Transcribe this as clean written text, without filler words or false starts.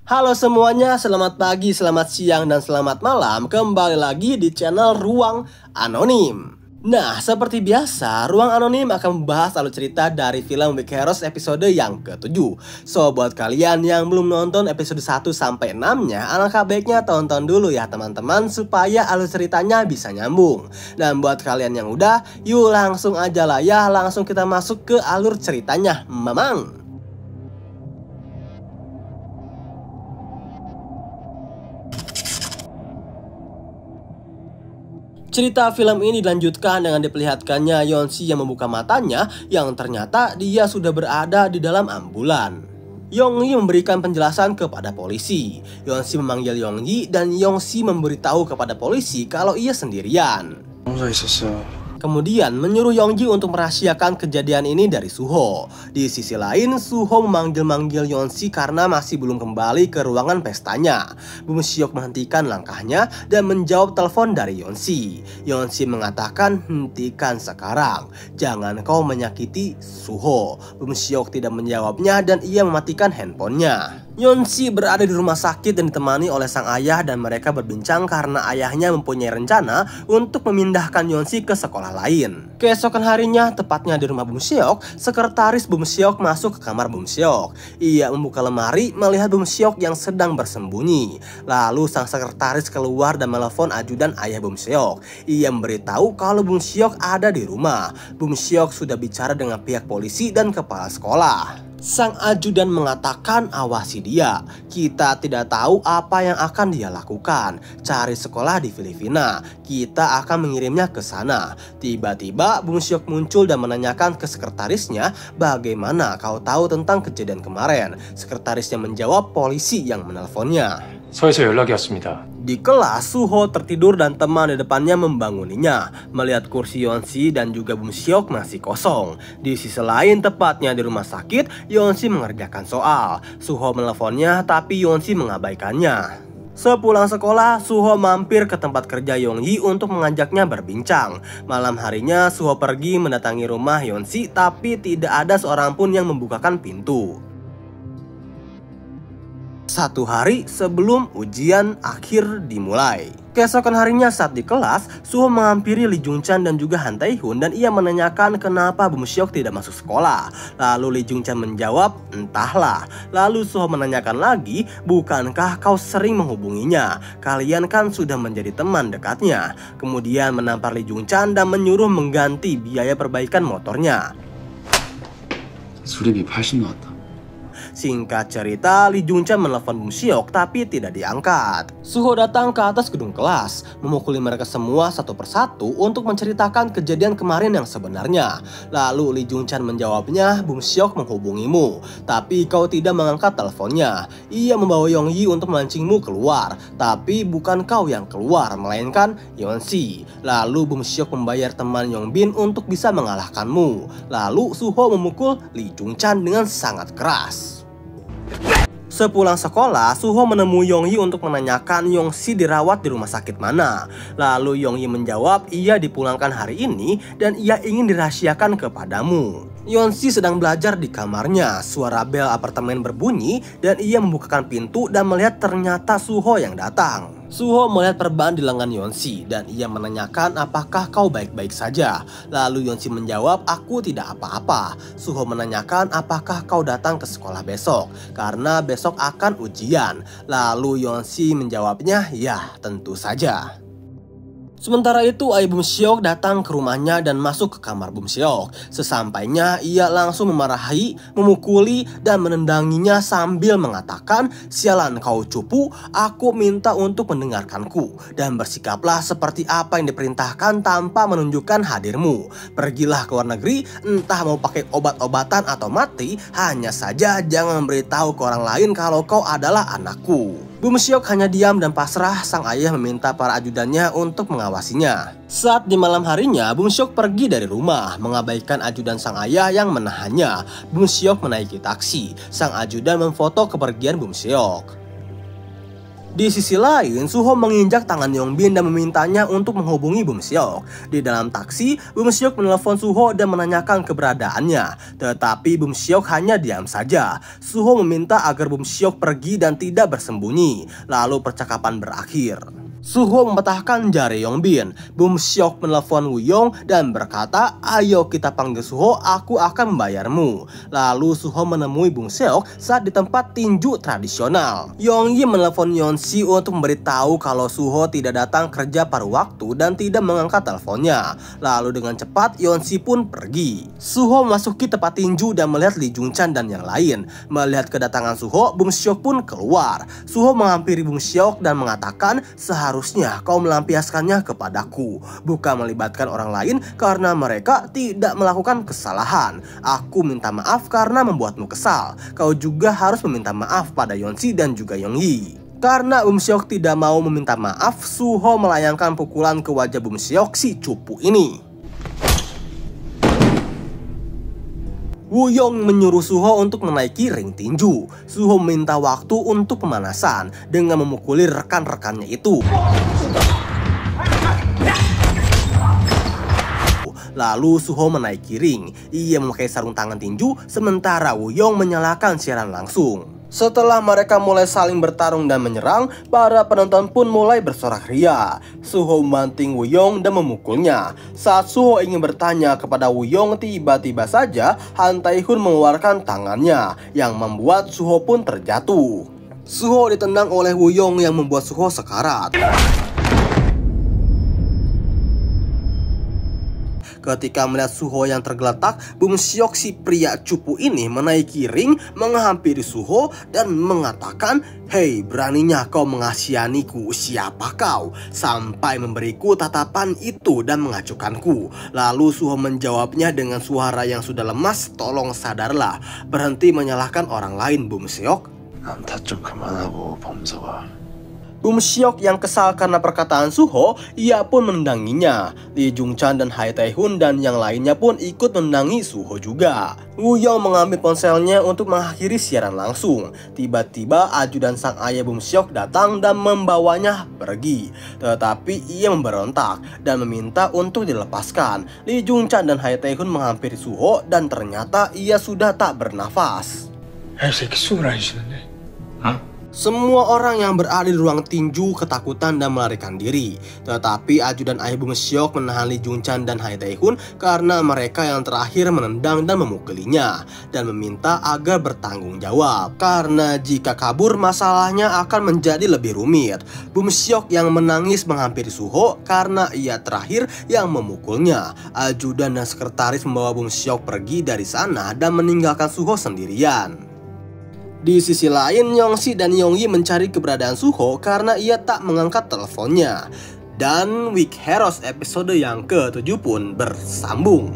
Halo semuanya, selamat pagi, selamat siang, dan selamat malam. Kembali lagi di channel Ruang Anonim. Nah, seperti biasa, Ruang Anonim akan membahas alur cerita dari film Weak Heroes episode yang ke-7. So, buat kalian yang belum nonton episode 1-6-nya, alangkah baiknya tonton dulu ya teman-teman, supaya alur ceritanya bisa nyambung. Dan buat kalian yang udah, yuk langsung aja lah ya, langsung kita masuk ke alur ceritanya, Mamang. Cerita film ini dilanjutkan dengan diperlihatkannya Yeonsi yang membuka matanya yang ternyata dia sudah berada di dalam ambulan. Yongyi memberikan penjelasan kepada polisi. Yeonsi memanggil Yongyi dan Yeonsi memberitahu kepada polisi kalau ia sendirian. Kemudian menyuruh Yongji untuk merahasiakan kejadian ini dari Suho. Di sisi lain, Suho memanggil-manggil Yeonsi karena masih belum kembali ke ruangan pestanya. Bum Seok menghentikan langkahnya dan menjawab telepon dari Yeonsi. Yeonsi mengatakan, hentikan sekarang, jangan kau menyakiti Suho. Bum Seok tidak menjawabnya dan ia mematikan handphonenya. Yeonsi berada di rumah sakit dan ditemani oleh sang ayah dan mereka berbincang karena ayahnya mempunyai rencana untuk memindahkan Yeonsi ke sekolah lain. Keesokan harinya, tepatnya di rumah Bum Seok, sekretaris Bum Seok masuk ke kamar Bum Seok. Ia membuka lemari melihat Bum Seok yang sedang bersembunyi. Lalu sang sekretaris keluar dan menelepon ajudan ayah Bum Seok. Ia memberitahu kalau Bum Seok ada di rumah. Bum Seok sudah bicara dengan pihak polisi dan kepala sekolah. Sang ajudan mengatakan awasi dia. Kita tidak tahu apa yang akan dia lakukan. Cari sekolah di Filipina. Kita akan mengirimnya ke sana. Tiba-tiba Bum Seok muncul dan menanyakan ke sekretarisnya, bagaimana kau tahu tentang kejadian kemarin? Sekretarisnya menjawab polisi yang menelponnya. 서에서 연락이 왔습니다. Di kelas, Suho tertidur dan teman di depannya membanguninya. Melihat kursi Yeonsi dan juga Bum Seok masih kosong. Di sisi lain, tepatnya di rumah sakit, Yeonsi mengerjakan soal. Suho menelponnya tapi Yeonsi mengabaikannya. Sepulang sekolah, Suho mampir ke tempat kerja Yongyi untuk mengajaknya berbincang. Malam harinya, Suho pergi mendatangi rumah Yeonsi tapi tidak ada seorang pun yang membukakan pintu. Satu hari sebelum ujian akhir dimulai. Keesokan harinya saat di kelas, Suho menghampiri Lee Jung Chan dan juga Han Tae Hun dan ia menanyakan kenapa Bum Seok tidak masuk sekolah. Lalu Lee Jung Chan menjawab, entahlah. Lalu Suho menanyakan lagi, bukankah kau sering menghubunginya? Kalian kan sudah menjadi teman dekatnya. Kemudian menampar Lee Jung Chan dan menyuruh mengganti biaya perbaikan motornya. 수리비 80 나왔다. Singkat cerita, Lee Jung Chan menelepon Bum Seok tapi tidak diangkat. Suho datang ke atas gedung kelas, memukuli mereka semua satu persatu untuk menceritakan kejadian kemarin yang sebenarnya. Lalu Lee Jung Chan menjawabnya, Bum Seok menghubungimu, tapi kau tidak mengangkat teleponnya. Ia membawa Yongyi untuk memancingmu keluar, tapi bukan kau yang keluar, melainkan Yeonsi. Lalu Bum Seok membayar teman Yongbin untuk bisa mengalahkanmu. Lalu Suho memukul Lee Jung Chan dengan sangat keras. Sepulang sekolah, Suho menemui Yongyi untuk menanyakan Yeonsi dirawat di rumah sakit mana. Lalu Yongyi menjawab ia dipulangkan hari ini dan ia ingin dirahasiakan kepadamu. Yeonsi sedang belajar di kamarnya. Suara bel apartemen berbunyi dan ia membukakan pintu dan melihat ternyata Suho yang datang. Suho melihat perban di lengan Yeonsi dan ia menanyakan apakah kau baik-baik saja. Lalu Yeonsi menjawab aku tidak apa-apa. Suho menanyakan apakah kau datang ke sekolah besok karena besok akan ujian. Lalu Yeonsi menjawabnya ya tentu saja. Sementara itu, ayah Bum Seok datang ke rumahnya dan masuk ke kamar Bum Seok. Sesampainya, ia langsung memarahi, memukuli, dan menendanginya sambil mengatakan, sialan kau cupu, aku minta untuk mendengarkanku. Dan bersikaplah seperti apa yang diperintahkan tanpa menunjukkan hadirmu. Pergilah ke luar negeri, entah mau pakai obat-obatan atau mati, hanya saja jangan memberitahu ke orang lain kalau kau adalah anakku. Bum Seok hanya diam dan pasrah. Sang ayah meminta para ajudannya untuk mengawasinya. Saat di malam harinya, Bum Seok pergi dari rumah, mengabaikan ajudan sang ayah yang menahannya. Bum Seok menaiki taksi. Sang ajudan memfoto kepergian Bum Seok. Di sisi lain, Suho menginjak tangan Yongbin dan memintanya untuk menghubungi Bum Seok. Di dalam taksi, Bum Seok menelepon Suho dan menanyakan keberadaannya. Tetapi Bum Seok hanya diam saja. Suho meminta agar Bum Seok pergi dan tidak bersembunyi. Lalu percakapan berakhir. Suho mematahkan jari Yongbin. Bum Seok menelepon Woo-young dan berkata, "Ayo kita panggil Suho, aku akan membayarmu." Lalu Suho menemui Bum Seok saat di tempat tinju tradisional. Yong-yi menelepon Yeon-si untuk memberitahu kalau Suho tidak datang kerja pada waktu dan tidak mengangkat teleponnya. Lalu dengan cepat Yeon-si pun pergi. Suho memasuki tempat tinju dan melihat Lee Jung-chan dan yang lain. Melihat kedatangan Suho, Bum Seok pun keluar. Suho menghampiri Bum Seok dan mengatakan, "Seharusnya kau melampiaskannya kepadaku, bukan melibatkan orang lain karena mereka tidak melakukan kesalahan. Aku minta maaf karena membuatmu kesal. Kau juga harus meminta maaf pada Yeon-si dan juga Yong-yi." Karena Bum Seok tidak mau meminta maaf, Suho melayangkan pukulan ke wajah Bum Seok si cupu ini. Woo-young menyuruh Suho untuk menaiki ring tinju. Suho meminta waktu untuk pemanasan dengan memukuli rekan-rekannya itu. Lalu Suho menaiki ring. Ia memakai sarung tangan tinju, sementara Woo-young menyalakan siaran langsung. Setelah mereka mulai saling bertarung dan menyerang, para penonton pun mulai bersorak ria. Suho membanting Woo-young dan memukulnya. Saat Suho ingin bertanya kepada Woo-young, tiba-tiba saja Han Tae-hun mengeluarkan tangannya, yang membuat Suho pun terjatuh. Suho ditendang oleh Woo-young yang membuat Suho sekarat. Ketika melihat Suho yang tergeletak, Bum Seok si pria cupu ini menaiki ring, menghampiri Suho dan mengatakan, "Hei, beraninya kau mengasihaniku, siapa kau? Sampai memberiku tatapan itu dan mengacukanku." Lalu Suho menjawabnya dengan suara yang sudah lemas, "Tolong sadarlah, berhenti menyalahkan orang lain, Bum Seok." 남탓 좀 그만하고 범서가. Bum Seok yang kesal karena perkataan Suho, ia pun menendanginya. Lee Jung-chan dan Hai Tae-hun dan yang lainnya pun ikut menendangi Suho juga. Woo-young mengambil ponselnya untuk mengakhiri siaran langsung. Tiba-tiba ajudan sang ayah Bum Seok datang dan membawanya pergi. Tetapi ia memberontak dan meminta untuk dilepaskan. Lee Jung-chan dan Hai Tae-hun menghampiri Suho dan ternyata ia sudah tak bernafas. 새끼 숨을 안 쉬는데. 응? Semua orang yang berada di ruang tinju ketakutan dan melarikan diri. Tetapi ajudan ayah Bum Seok menahan Lee Jung-chan dan Hai Tae-hun karena mereka yang terakhir menendang dan memukulinya dan meminta agar bertanggung jawab. Karena jika kabur masalahnya akan menjadi lebih rumit. Bum Seok yang menangis menghampiri Suho karena ia terakhir yang memukulnya. Ajudan dan sekretaris membawa Bum Seok pergi dari sana dan meninggalkan Suho sendirian. Di sisi lain, Yeon-si dan Yong-yi mencari keberadaan Suho karena ia tak mengangkat teleponnya. Dan Weak Heroes episode yang ke-7 pun bersambung.